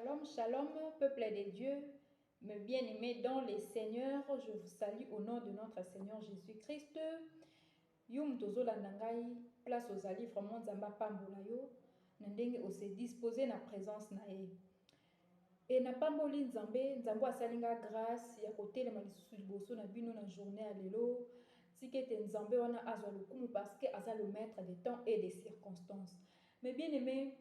Shalom, shalom, peuple de Dieu, mes bien-aimés dans les Seigneurs, je vous salue au nom de notre Seigneur Jésus-Christ. Yum tozo la nangai, place aux alifs, vraiment zamba pambola yo, nandenge ose disposer na présence na e. Et na pamboli nzambe, nzambo asalinga grâce, ya kote le malisusu liboso na bino na journée à lelo, tikete nzambe wana azwa lokumu parce que aza le maître des temps et des circonstances. Mes bien-aimés,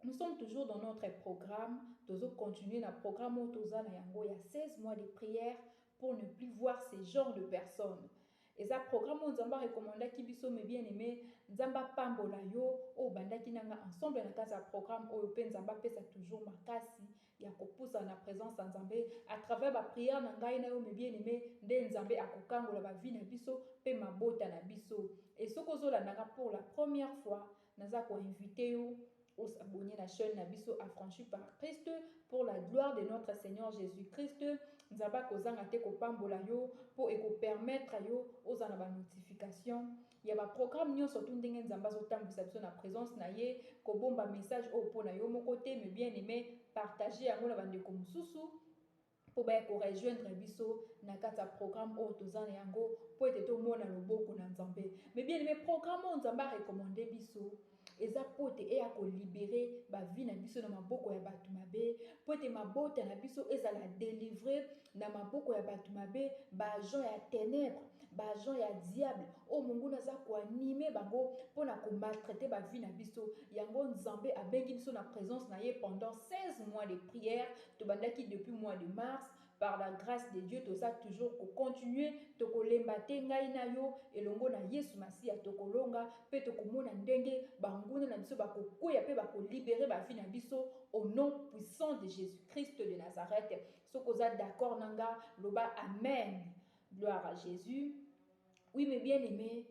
nous sommes toujours dans notre programme. Nous allons continuer notre programme où il y a 16 mois de prière pour ne plus voir ces genres de personnes. Et ce programme où nous avons recommandé qui biso mes bien-aimés, Nzamba Pambola yo, ou banda ki nanga ensemble na casa programme où pe Nzamba pesa toujours makasi ya kopusa na présence Nzambe à travers la prière na ngai na yo mes bien-aimés, nde Nzambe akokangola ba vie na biso pe mabota na biso. Et ce que la nanga pour la première fois, naza ko invité yo ou s'abonner à la chaîne Nabiso affranchi par Christ pour la gloire de notre Seigneur Jésus-Christ. Nous avons kozanga te kopambola yo pour permettre yo aux anaba notification. Il y a un programme nyo surtout ndenge nzamba zotambisa biso na présence na ye ko bomba message au pona yo mon côté mais bien aimé partager yango na bande ko mususu pour rejoindre biso na kata programme au tozana yango pour être tout mona loboko na nzambe. Mais bien aimé programme on nzamba recommandé biso eza pote e ya ko libérer ba vie na biso na maboko ya batu mabe pote mabota na biso ezala délivrer na maboko ya batu mabe ba gens ya ténèbres ba gens ya diable o mungu naza ko animer bango pona ko maltraiter ba vie na biso yango nzambe abengi biso na présence na ye pendant 16 mois de prière to bandaki depuis mois de mars. Par la grâce de Dieu, tout ça toujours pour continuer to kolemba te ngai na yo elongo na Yesu Masia to kolonga pe to komona ndenge banguna na biso bakokuya pe libérer ba vie na biso au nom puissant de Jésus-Christ de Nazareth. Sokoza d'accord nanga loba amen. Gloire à Jésus. Oui mes bien-aimés,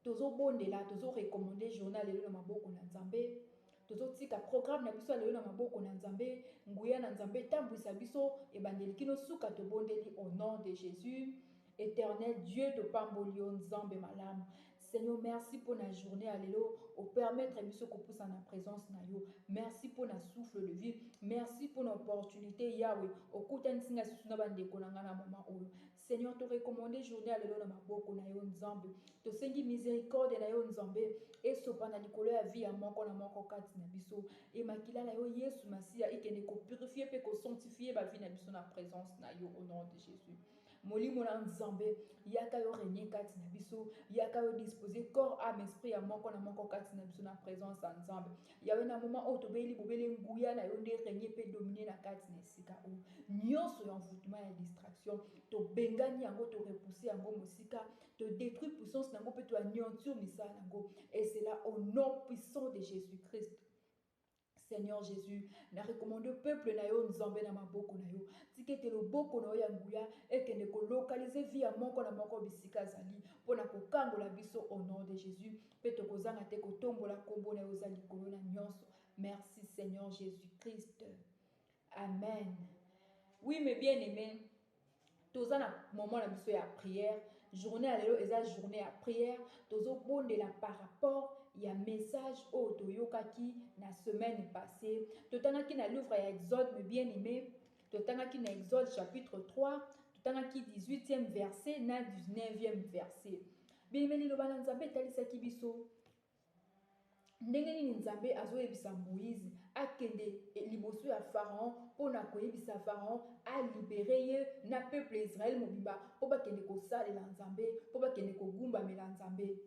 tozo bondela tozo recommander journal lelo na maboko na Nzambe. Tozotika programme na biso lelo na maboko na Nzambe, nguya na Nzambe tambwisa biso ebandeli kino suka to bondeli au nom de Jésus. Éternel Dieu de Pambolio Nzambe Malam. Seigneur, merci pour la journée à l'élo, au permettre biso ko poussa na présence na yo. Merci pour la souffle de vie. Merci pour l'opportunité Yahweh. Au kuta nsinga susuna bande konanga na moment oyo. Seigneur, te recommander journée à l'élo na maboko na yo Nzambe. To sengi miséricorde na yo Nzambe. Et sopana likolo ya vie ya moko na moko kati na biso. Et makila na yo Yesu Masia ekene ko purifier pe ko sanctifier ba vie na biso na présence na yo au nom de Jésus. Molimo na Nzambe yaka yo régner kati na biso yaka yo disposer corps âme esprit ya moko na moko kati na biso na présence ya Nzambe yawe na moment oyo tobeli bobele nguya na yo nde régner pe dominer na kati na esika oyo nyonso ya envoûtement ya distraction to bengani yango to repousser yango mosika to détruire puissance nango pe to anéantir misala nango et c'est là au nom puissant de Jésus-Christ. Seigneur Jésus, na recommande au peuple na yo Nzambe na maboko na yo. Tikete lo boko na yo ya nguya ekende ko localiser vie ya moko na moko bisika zali pona ko kangola biso au nom de Jésus. Pe to kozanga te ko tombola kombo na yo zali kolo na nyonso. Merci Seigneur Jésus-Christ. Amen. Oui mes bien-aimés, toza na moment na biso ya prière, journée à l'élo eza journée à prière, tozo bondela par rapport ya message au toyokaki na semaine passée. Totangaki na livre ya Exode mes bien-aimés, totangaki na Exode chapitre 3, totangaki 18e verset na 19e verset. Bien-aimés liloba na Nzambe talisaki biso ndenge nini Nzambe azoyebisa Moïse akende liboso ya Pharaon pona koyebisa Pharaon a libéré ye na peuple Israël mobimba po bakende kosalela Nzambe po bakende kogumbamela Nzambe.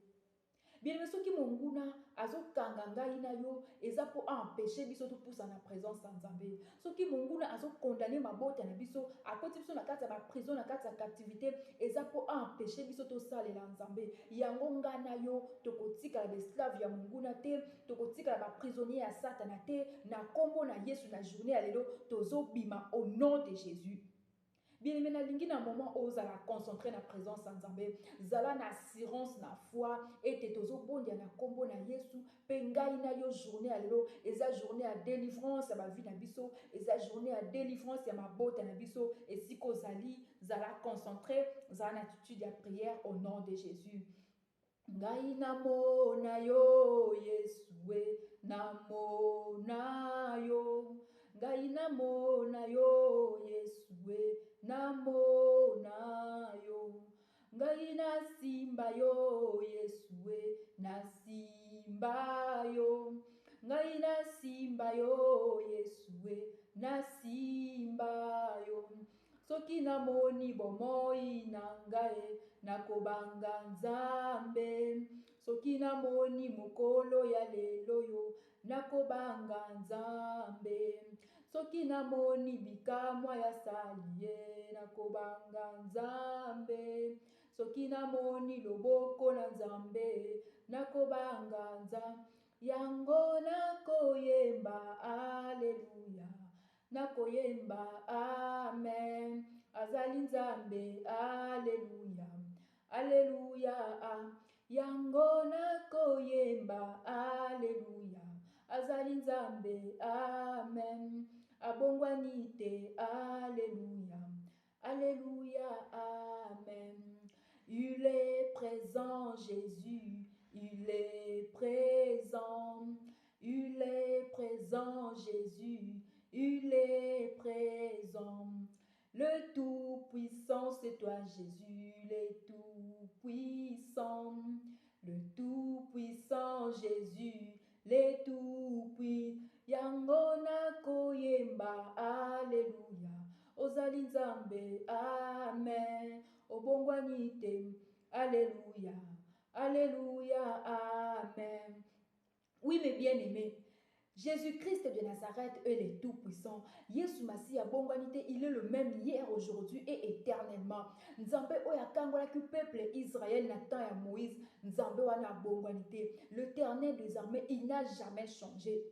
Bien soki monguna azokanga ngai na yo eza po empêcher biso to poussa na présence ya Nzambe. Soki monguna azokondamner mabota na biso akoti biso na kati ya ba prison na kati ya captivité eza po empêcher biso to salela Nzambe. Yango nga na yo tokotika la esclave ya monguna te, tokotika la ba prisonnier ya Satana te, na kombo na Yesu na journée ya lelo tozobima au nom de Jésus. Bien aimé na lingi na moment où za la concentrer na présence en Nzambe zala na assurance na foi et te tozo bondia na kombo na Yesu pe ngai na yo journée à lelo eza journée à délivrance ya ba vie na biso eza journée à délivrance ya mabota na biso et si kozali zala concentrer zala na attitude ya prière au nom de Jésus. Ngai namona yo Yesu we namona yo ngai namona yo Yesue, namona yo. Ngai nasimba yo Yesue, nasimba yo. Ngai nasimba yo Yesue, nasimba yo. Soki namoni bomoi na ngai, nakobanga Nzambe. Soki namoni mokolo ya lelo yo, nakobanga Nzambe. Soki namoni bikamwa ya sali ye, nakobanga Nzambe. Soki namoni loboko na Nzambe, nakobanga Nzambe. Yango nakoyemba aleluya, nakoyemba amen. Azali Nzambe aleluya, aleluya. Yango nakoyemba aleluya, azali Nzambe amen. Abongwani te aleluya, aleluya amen. Il est présent Jésus, il est présent. Il est présent Jésus, il est présent. Le Tout-Puissant, c'est toi Jésus, le Tout-Puissant. Le Tout-Puissant Jésus, le Tout-Puissant. Yango nakoyemba, alléluia. Ozali Nzambe, amen. Obongwani te, alléluia, alléluia, amen. Oui, mes bien-aimés, Jésus-Christ de Nazareth est le Tout-Puissant. Yesu Masiya bongwanite, il est le même hier, aujourd'hui et éternellement. Nzambe oya kangola ki peuple Israël n'attend à Moïse. Nzambe wana bongwanite. L'Éternel des armées, il n'a jamais changé.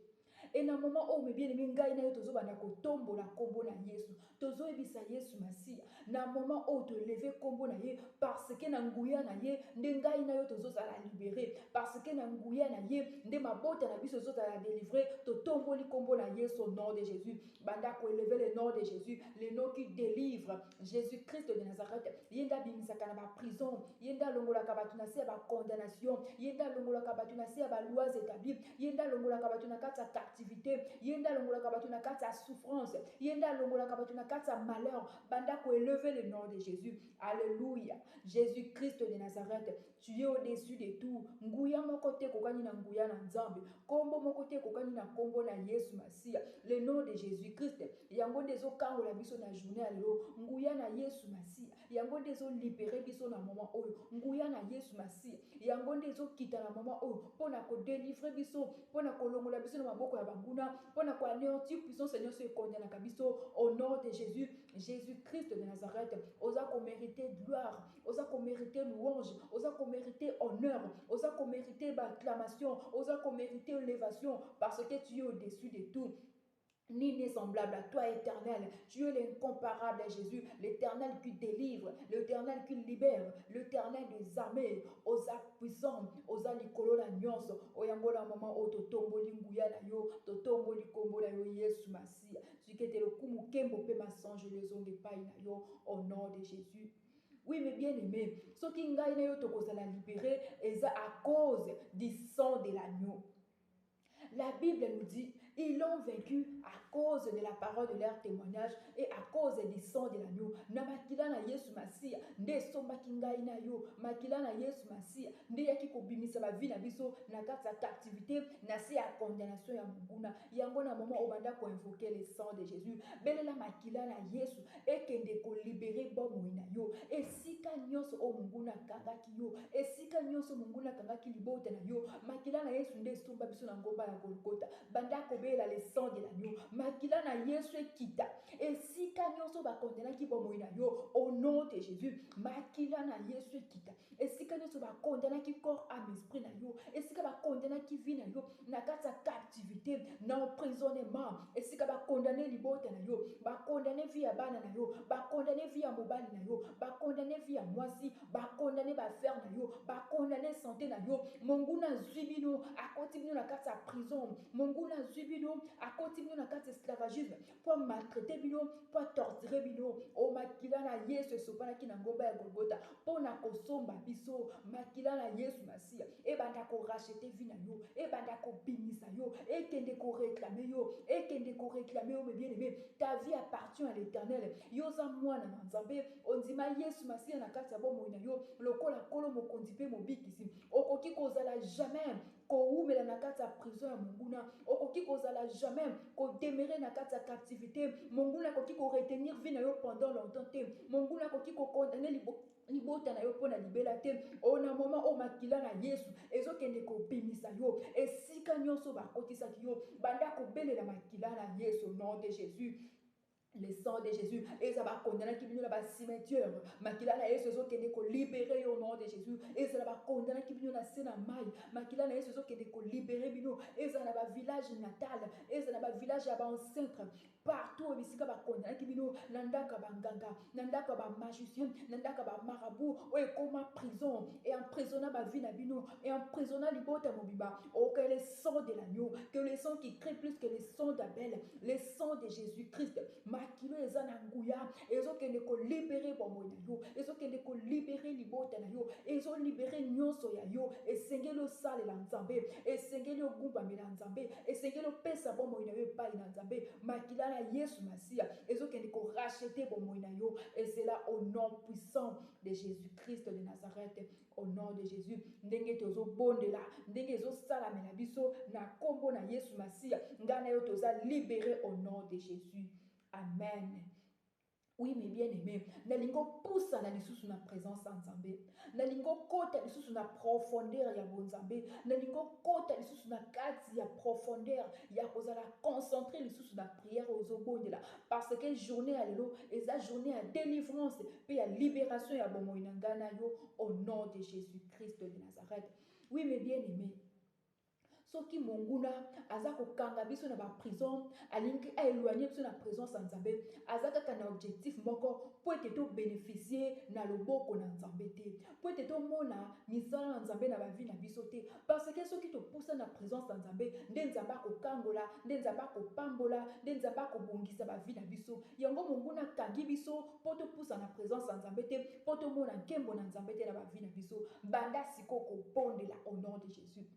Et na moment où me bien aimé ngai na yo tozo bana ko tombo la kombo na Yesu. Tozo ebisa Yesu Masiya. Na moment où te lever kombo na ye parce que na nguya na ye nde ngai na yo tozo za la libérer parce que na nguya na ye nde mabota na biso zo za la délivrer to tombo li kombo na Yesu au nom de Jésus. Banda ko élever le nom de Jésus, le nom qui délivre. Jésus-Christ de Nazareth. Yenda bimisaka na ba prison, yenda longola ka batu na se ba condamnation, yenda longola ka batu na se ba lois établies, yenda longola ka batu na kata activité, yenda longola kabatu na kata souffrance, yenda longola kabatu na kata malheur. Banda ko élever le nom de Jésus. Alléluia. Jésus-Christ de Nazareth, tu es au-dessus de tout. Nguya moko te kokani na nguya na Nzambe. Kombo moko te kokani na kombo na Yesu Masiya. Le nom de Jésus-Christ. Yango dezo kango la biso na journée alelo. Nguya na Yesu Masiya. Yango dezo libérer biso na moment oyo. Nguya na Yesu Masiya. Yango dezo kita na moment oyo. Pona ko délivrer biso, pona ko longola biso na maboko ya banguna, pona ko anéantir puissance Seigneur se condamne na biso au nom de Jésus. Jésus-Christ de Nazareth, osa ko mériter gloire, osa ko mériter louange, osa ko mériter honneur, osa ko mériter acclamation, osa ko mériter élévation parce que tu es au-dessus de tout. Ni n'est semblable à toi, éternel. Tu es l'incomparable Jésus, l'éternel qui délivre, l'éternel qui libère, l'éternel des armées, osa puissant, osa likolo na nyonso, oyango na moment o totombo linguya na yo, totombo likombo na yo Yesu Masiya. Tu qui était le kumu kembo pe masange les ondes paille na yo au nom de Jésus. Oui, mais bien aimé, ce qui ngai na yo tokozala libéré, et à cause du sang de l'agneau. La Bible nous dit, ils l'ont vaincu à cause de la parole de leur témoignage et à cause du sang de l'agneau. Na makila na Yesu Masiya, nde sombaki ngai na yo, makila na Yesu Masiya, nde yaki kobimisa ba vie na biso na kati ya captivité, na se ya condamnation ya muguna. Yango na moment obanda ko invoquer le sang de Jésus. Belela makila na Yesu, ekende ko libérer bomoi na yo. Esika nyonso o muguna kangaki yo, esika nyonso muguna kangaki libota na yo, makila na Yesu nde somba biso na ngomba ya Golgotha. Banda kobela le sang de l'agneau. Makila na Yesu ekita. Esika nyonso ba kondenaki bomoi na yo au nom de Jésus. Makila na Yesu ekita. Esika nyonso ba kondenaki corps âme esprit na yo. Esika ba kondenaki vie na yo na kati ya captivité, na emprisonnement. Esika ba condamné libota na yo, ba condamné vie ya bana na yo, ba condamné vie ya mobali na yo, ba condamné vie ya mwasi, ba condamné ba frère na yo, ba condamné santé na yo. Monguna zwibino akoti bino na kati ya prison. Monguna zwibino bino akoti bino na kati esclavagisme po maltraiter bino po torturer bino o makila na Yesu esopanaki na ngomba ya Golgotha po na kosomba biso makila na Yesu Masia ebanda ko racheter vie na yo ebanda ko bimisa yo ekende ko réclamer yo mes bien-aimés. Ta vie appartient à l'Éternel. Yoza mwana na Nzambe ondima Yesu Masia na kati ya bomoi na yo lokola kolo mokonzi pe mobikisi okoki kozala jamais koumela na kati ya prison ya monguna okoki kozala jamais kodemere na kati ya captivité monguna akoki koretenir vie na yo pendant longtemps te monguna akoki kokondane libota na yo mpo na libela te ona moma o makila na Yesu ezokende kobimisa yo esika nyonso bakotisaki yo banda kobelela makila na Yesu au nom de Jésus. Le sang de Jésus, et ça va condamner qui vient là-bas cimetière. Makila na Yesu ezokende ko libérer au nom de Jésus. Et ça va condamner qui vient na sena mai. Makila na Yesu ezokende ko libérer bino. Et ça va village natal. Et ça va village là-bas en centre. Partout bisika ba condamner qui vient nandaka banganga, nandaka ba magicien, nandaka ba marabout. O ekoma prison et emprisonna ba vie na bino et emprisonna libota mobiba. Oh que le sang de l'agneau, que le sang qui crée plus que le sang d'Abel, le sang de Jésus-Christ. Makilo ezana nguya ezokende ko libérer bomoi na yo ezokende ko libérer libota na yo ezo libérer nyonso ya yo esengeli osale la Nzambe esengeli ogumba mela Nzambe esengeli opesa bomoi na yo epai na Nzambe makila na Yesu Masia ezokende ko racheter bomoi na yo et c'est là au nom puissant de Jésus-Christ de Nazareth au nom de Jésus ndenge tozo bondela ndenge ezo sala mela biso na kombo na Yesu Masia ngana yo toza libéré au nom de Jésus. Amen. Oui, mes bien-aimés, nalingo poussa na lisusu na présence en Nzambe. Nalingo kota lisusu na profondeur ya bonzambe. Nalingo kota lisusu na kati ya profondeur ya kozala concentrer lisusu na prière aux obondela. Parce que journée à l'élo, eza journée à délivrance puis à libération ya bomoi na ngana yo au nom de Jésus-Christ de Nazareth. Oui, mes bien-aimés. Soki monguna aza kokanga biso na ba prison alingi éloigner biso na présence ya Nzambe aza kaka na objectif moko po ete to bénéficier na loboko na Nzambe te po ete to mona misala na Nzambe na ba vie na biso te parce que soki to poussa na présence ya Nzambe nde Nzambe akokangola nde Nzambe akopambola nde Nzambe akobongisa ba vie na biso yango monguna kangi biso po to poussa na présence ya Nzambe te po to mona nkembo na Nzambe te na ba vie na biso banda siko pondela au nom de Jésus.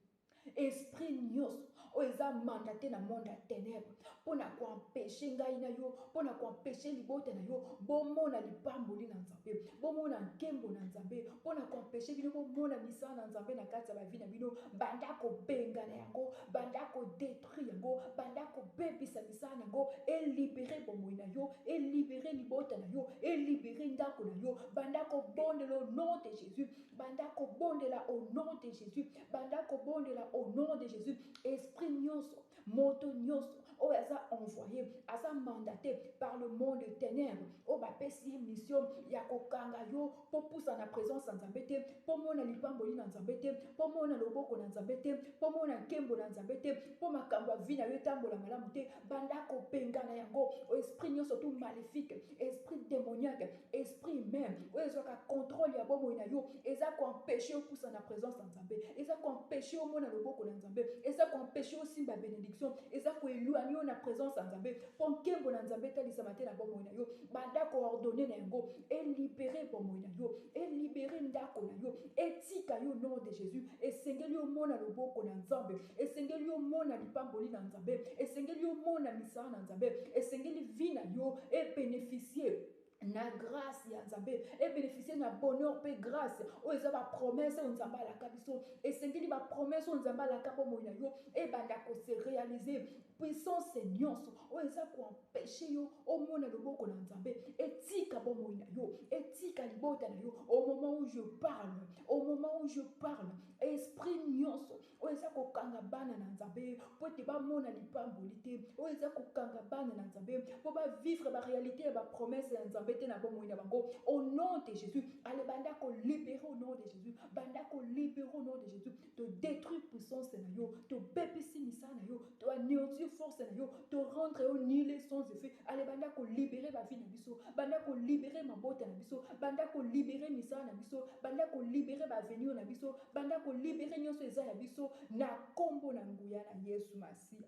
Esprit nyos o eza mandaté na monde ya ténèbres pona ko empêcher ngai na yo pona ko empêcher libota na yo bomona lipamboli na Nzambe bomona nkembo na Nzambe pona ko empêcher bino bomona misala na Nzambe na kati ya ba vie na bino banda ko benga na yango banda ko détruire yango banda ko bebisa misala na yango et libérer bomoi na yo et libérer libota na yo et libérer ndako na yo banda ko bondela au nom de Jésus banda ko bondela au nom de Jésus banda ko bondela au nom de Jésus, esprit nyonso, moto nyonso, o asa envoyé, asa mandaté par le monde de ténèbres, o ba pesi mission ya kokanga yo po poussa na présence na Nzambe te, po mona lipamboli na Nzambe te, po mona loboko na Nzambe te, po mona nkembo na Nzambe te, po makambo vie na yo tambola malamu te, banda ko benga na yango, o esprit nyonso tout maléfique, esprit démoniaque, esprit humain, o ezaka contrôle ya bomoi na yo, eza ko empêcher o poussa na présence na Nzambe, eza ko empêcher o mona loboko na Nzambe eza ko empêcher aussi ba bénédiction eza ko éloigner na présence ya Nzambe po nkembo na Nzambe talisama te na bomoi na yo banda ko ordonner na yango et libérer bomoi na yo et libérer ndako na yo etika yo nom de Jésus esengeli yo mona loboko na Nzambe esengeli yo mona lipamboli na Nzambe esengeli yo mona misala na Nzambe esengeli vie na yo et bénéficier na grâce ya Nzambe et bénéficier na bonheur pe grâce o eza ba promesse on Nzambe alaka biso esengeli ba promesse on Nzambe alaka bomoi na yo et banda ko se réaliser puissance nyonso o eza ko empêcher yo o mona loboko na Nzambe etika bomoi na yo etika libota na yo au moment où je parle esprit nyonso o eza ko kanga bana na Nzambe po te ba mona lipamboli te o eza ko kanga bana na Nzambe po ba vivre ba réalité ba promesse ya Nzambe te na bomoi na bango au nom de Jésus allez banda ko libérer au nom de Jésus banda ko libérer au nom de Jésus te détruire puissance na yo te bepisi misala na yo te anéantir force na yo te rendre au nul sans effet allez banda ko libérer ba vie na biso banda ko libérer mabota na biso banda ko libérer misala na biso banda ko libérer ba avenir na biso banda ko libérer nyonso eza ya biso na kombo na nguya na Yesu Masia.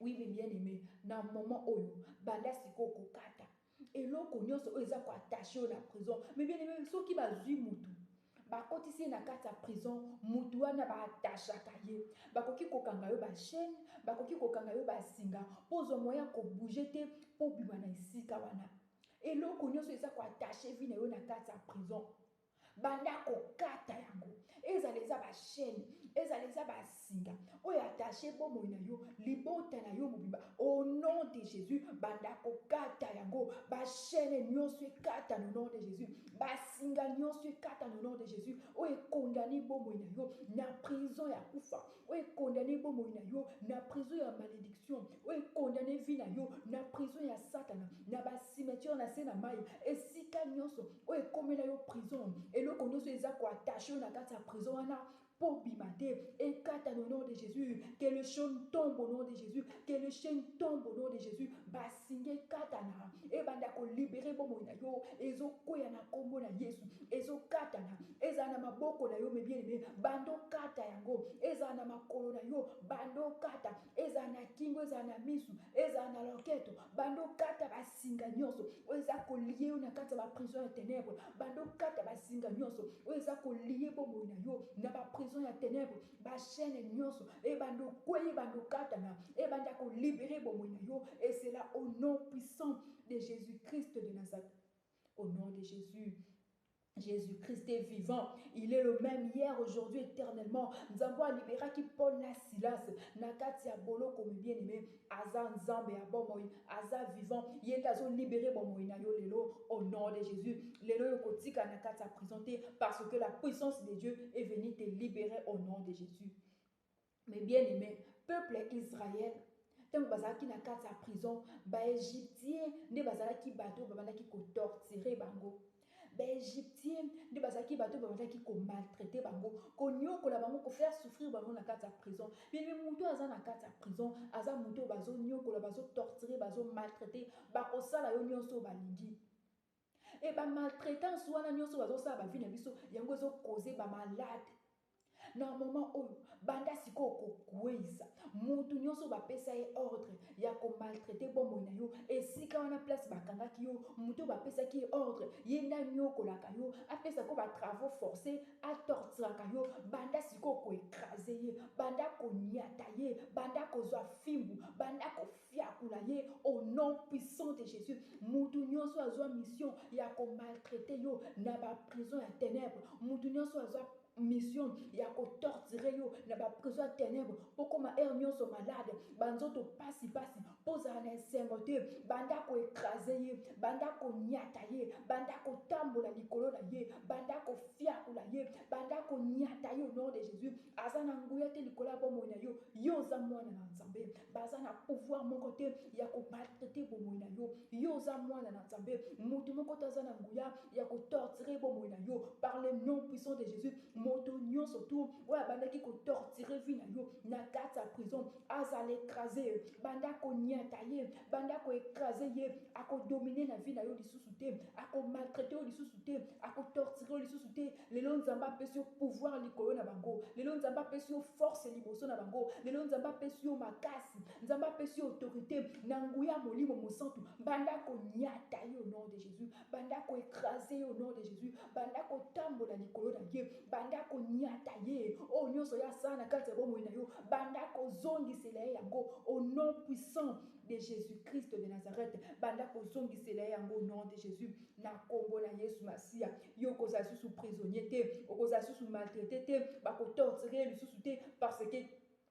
Oui, mais bien aimé, dans le moment où banda siko kata et l'autre nyonso oyo eza ko attaché na prison, mais bien aimé soki bazwi mutu bakotisi na kati ya prison mutu wana baatashaka ye bakoki kokanga yo bachaine bakoki kokanga yo basinga mpo ozwa moya kobouge te mpo obima na esika wana eloko nyonso eza koattache vi na yo na kati ya prison banda kokata yango ezala eza bachaine ezala eza basinga oyo attache bomoi na yo libota na yo mobimba au nom de Jésus banda kokata yango bachaine nyonso ekata no nom de Jésus basinga nyonso ekata no nom de Jésus oyo ekondani bomoi na yo na prison ya kufa oyo ekondani bomoi na yo na prison ya malédiction oyo ekondani vi na yo na prison ya satana na basimeture na se na mai esika nyonso oyo ekomela yo prison eloko nyonso eza koattache na kati ya prison wana pour bimate ekata au nom de Jésus que le chaîne tombe au nom de Jésus que le chaîne tombe au nom de Jésus basinge katana ebanda ko libérer bomoi na yo ezokoya na kombo na Yesu ezokatana ezala na maboko na yo bien aimé bando kata yango ezala na makolo na yo bando kata ezala na kingo ezala na misu ezala na loketo bando kata basinga nyonso oyo eza kolie yo na kati ya baprison ya ténèbre bando kata basinga nyonso oyo eza kolie bomoi na yo na baprison ya ténèbre bachaîne nyonso ebando kweye bando katana ebanda kolibérer bomoi na yo et c'est là au nom puissant de Jésus-Christ de Nazareth au nom de Jésus. Jésus-Christ est vivant. Il est le même hier, aujourd'hui, éternellement. Nous avons libéré qui Paul na Silas. Nakati ya bolo comme bien aimé. Aza nzambe ya bomoi. Aza vivant. Il est azo libéré bomoi na yo lelo au nom de Jésus. Lelo yo kotika nakati ya présenté parce que la puissance de Dieu est venue te libérer au nom de Jésus. Mais bien aimé, peuple Israël, tant que bazalaki na kati ya prison, ba égyptien nde bazalaki bato babandaki ko torturer bango. Égyptien nde bazalaki bato babandaki ko maltraiter bango konyokola bango ko faire souffrir bango na kati ya prison bien mutu aza na kati ya prison aza mutu bazo nyokola bazo torturer bazo maltraiter bakosala yo nyonso balingi e ba maltraitance wana nyonso bazosala bavi na biso yango ezokoze bamalade na moment oyo banda sikoyo kokweiza mutu nyonso bapesa ye ordre ya komaltraite bomoi na yo esika wana place bakangaki yo mutu bapesaki ye ordre ye nde anyokolaka yo apesako batravaux forcé atorturaka yo banda sikoyo koekrase ye banda koniata ye banda kozwa fimbu banda kofiakula ye au nom puissant de Jésus mutu nyonso azwa mission ya komaltraite yo na baprison ya ténèbre mutu nyonso azwa mission ya kotorturer yo na baprison ya ténèbre mpo koma aire nyonso malade banzoto pasipasi mpo ozala na esengo te banda koekrase ye banda koniata ye banda kotambola likolo na ye banda kofiakula ye banda koniata ye au nom de Jésus aza na nguya te likolo ya bomoi na yo yo oza mwana na nzambe baza na pouvoir moko te ya komaltraite bomoi na yo yo oza mwana na nzambe mutu moko te aza na nguya ya kotorturer bomoi na yo par le nom puissant de Jésus moto nyonso tu oyo abandaki kotorturer vi na yo na kati ya prison azala écrase ye banda koniata ye banda koécrase ye akodomine na vi na yo lisusu te akomaltraite yo lisusu te akotorturer yo lisusu te lelo nzambe apesi yo pouvoir likolo na bango lelo nzambe apesi yo force liboso na bango lelo nzambe apesi yo makasi nzambe apesi yo autorité na nguya molimo mosantu banda koniata ye au nom de Jésus banda koécrase ye au nom de Jésus banda kotambola likolo na ye banda koniata ye oyo nyonso ya sala na kati ya bomoi na yo banda kozongisela ye yango au nom puissant de Jésus-Christ de Nazareth banda kozongisela ye yango au nom de Jésus na kombo na Yesu Masiya yo kozala susu prisonnier te okozala susu maltraité te bakotorturer lisusu te parce que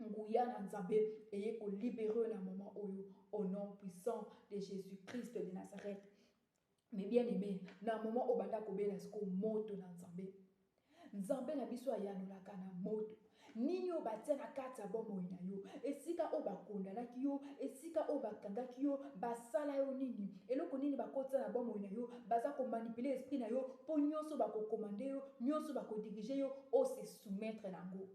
nguya na nzambe eye kolibere na moment oyo au nom puissant de Jésus-Christ de Nazareth. Mais bien aimé na moment oyo banda kobela siko moto na nzambe nzambe na biso ayanolaka na moto nini oyo batia na kati ya bomoi na yo esika oyo bakondanaki yo esika oyo bakangaki yo basala yo nini eloko nini bakotia na bomoi na yo baza komanipule esprit na yo mpo nyonso bakokomande yo nyonso bakodirige yo ose soumettre nango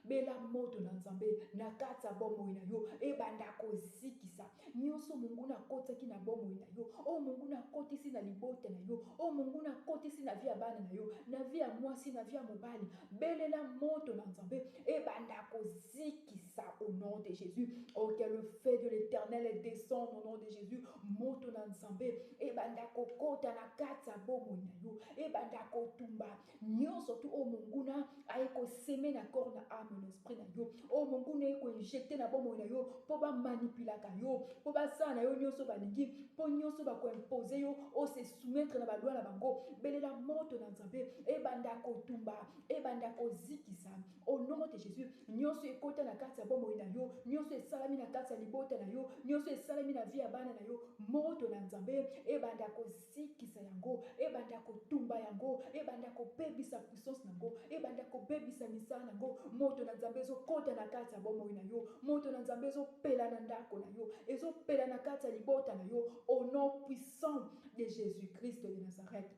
bela moto na nzambe na kati ya bomoi na yo ebanda kozikisa nyonso monguna akotaki na bomoi na yo oyo monguna akotisi na libota na yo oyo monguna akotisi na vi ya bana na yo na vi ya mwasi na vi ya mobali belela moto na nzambe ebanda kozikisa au nom de Jésus. Oh, que le feu de l'éternel éternel descendre au nom de Jésus. Moto na nzambe ebanda kokota na kati ya bomoi na yo, ebanda kotumba nyonso tu o monguna aye koseme na corps na âme na esprit na yo, o monguna aye koinjecte na bomoi na yo po bamanipulaka yo, po basala na yo nyonso balingi, po nyonso bakoimpose yo o se soumettre na balwa na bango. Belela moto na nzambe ebanda kotumba ebanda kozikisa au nom de Jésus. Nyonso ekota na kati ya bomoi na yo, nyonso esalami na kati ya libota na yo, nyonso esalami na vie ya bana na yo, moto na nzambe ebanda kozikisa yango, ebanda kotumba yango, ebanda kobebisa puissance nango, ebanda kobebisa misala nango. Moto na nzambe ezokota na kati ya bomoi na yo, moto na nzambe ezopela na ndako na yo, ezopela na kati ya libota na yo, au nom puissant de Jésus-Christ de Nazareth.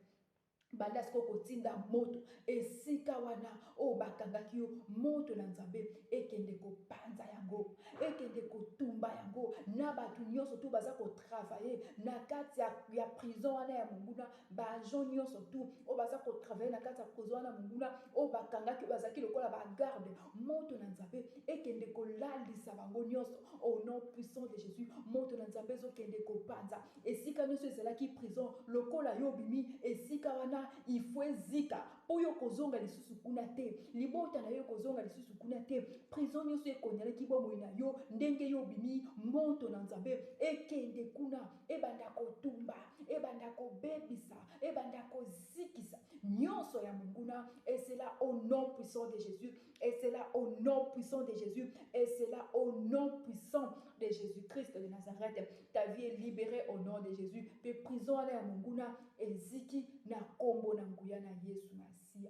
Banda siko kotinda moto esika wana o bakangaki yo, moto na nzambe ekende kopanza yango, ekende kotumba yango na batu nyonso tu baza kotravailler na kati ya prison wana ya monguna, baagent nyonso tu o baza kotravailler na kati ya prison wana monguna o bakangaki bazaki lokola bagarde, moto na nzambe ekende kolalisa bango nyonso au nom puissant de Jésus. Moto na nzambe ezokende kopanza esika nyonso ezalaki prison lokola yo bimi esika wana ifo ezika po yo kozonga lisusu kuna te, libota na yo kozonga lisusu kuna te, prison nyonso ekonyalaki bomoi na yo ndenge yo bimi, moto na nzambe ekende kuna ebanda kotumba ebanda kobebisa ebanda kozikisa nyonso ya monguna. Et c'est là au nom puissant de Jésus, et c'est là au nom puissant de Jésus, et c'est là au nom puissant de Jésus-Christ de Nazareth. Ta vie est libérée au nom de Jésus. Pe prison ala ya monguna eziki na kombo na nguya na Yesu Masia.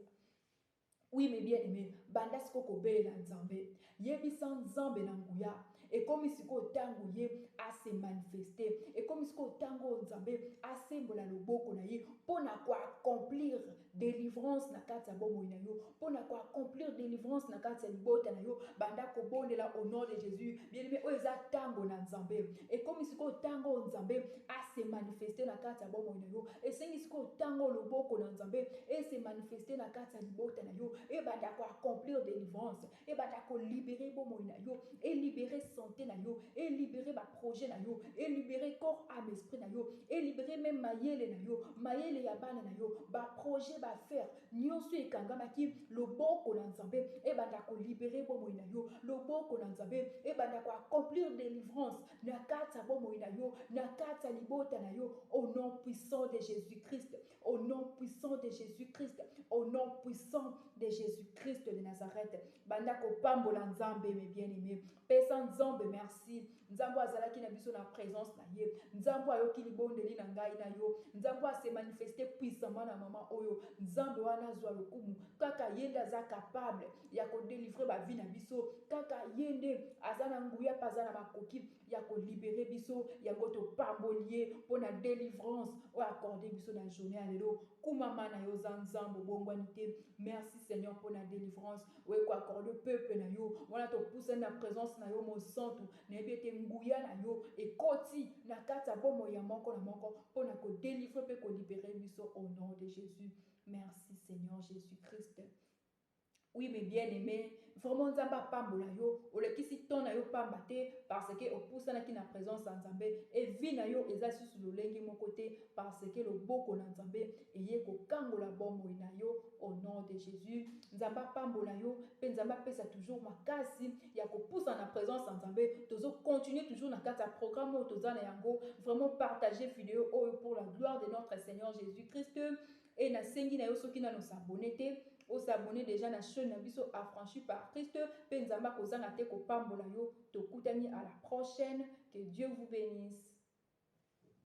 Oui, mes bien-aimés, banda siko kobela nzambe yebisa nzambe na nguya ekomi siko tango ye ase manifester, ekomi siko tango nzambe asembola loboko na ye pona ko accomplir délivrance na kati ya bomoi na yo, pona ko accomplir délivrance na kati ya libota na yo. Banda ko bondela au nom de Jésus. Bien-aimé, oza tango na nzambe ekomi siko tango nzambe ase manifester na kati ya bomoi na yo, esengi siko tango loboko na nzambe ese manifester na kati ya libota na yo, ebanda ko accomplir délivrance, ebanda ko libérer bomoi na yo, et libérer santé na yo, et libérer ba projet na yo, et libérer corps âme esprit na yo, et libérer même mayele na yo, mayele ya bana na yo, ba projet ba faire nyonso ekangamaki loboko na nzambe ebanda ko libérer bomoi na yo, loboko na nzambe ebanda ko accomplir délivrance na kati ya bomoi na yo, na kati ya libota na yo, au nom puissant de Jésus-Christ, au nom puissant de Jésus-Christ, au nom puissant de Jésus-Christ de Nazareth. Banda ko pambola nzambe, mes bien-aimés. Pesa nzambe merci. Nzambo azalaki na biso na présence na ye. Nzambo ayoki libondeli na ngai na yo. Nzambo se manifester puissamment na mama oyo. Nzambe wana zwa lokumu. Kaka yende aza capable ya ko délivrer ba vie na biso. Kaka yende azana nguya pazana makoki ya ko libérer biso, ya ko to pambolier pour la délivrance ou accorder biso na journée à lelo. Kumama na yo zanzambo bongwanite. Merci Seigneur pour la délivrance. Oui, quoi accorder peuple na yo. Voilà to pousser na présence na yo mon santo. Na biete nguya na yo et koti na kata bomo ya moko na moko pour na ko délivrer pe ko libérer biso au nom de Jésus. Merci Seigneur Jésus-Christ. Oui, mes bien-aimés, vraiment nzamba pambola yo, olekisi ton na yo pambate parce que opusana ki na présence en nzambe et vie na yo eza susu lolengi mon côté parce que le boko na nzambe eye ko kangola bomoi na yo au nom de Jésus. Nzamba pambola yo, pe nzamba pesa toujours makasi ya ko poussa na présence en nzambe, tozo continuer toujours na kata programme tozana yango, vraiment partager vidéo pour la gloire de notre Seigneur Jésus-Christ. Et na sengi na yo soki na no s'abonner te, o s'abonner déjà na chaîne na biso affranchi par Christ, pe nzamba kozanga te ko pambola yo, tokutani à la prochaine, que Dieu vous bénisse.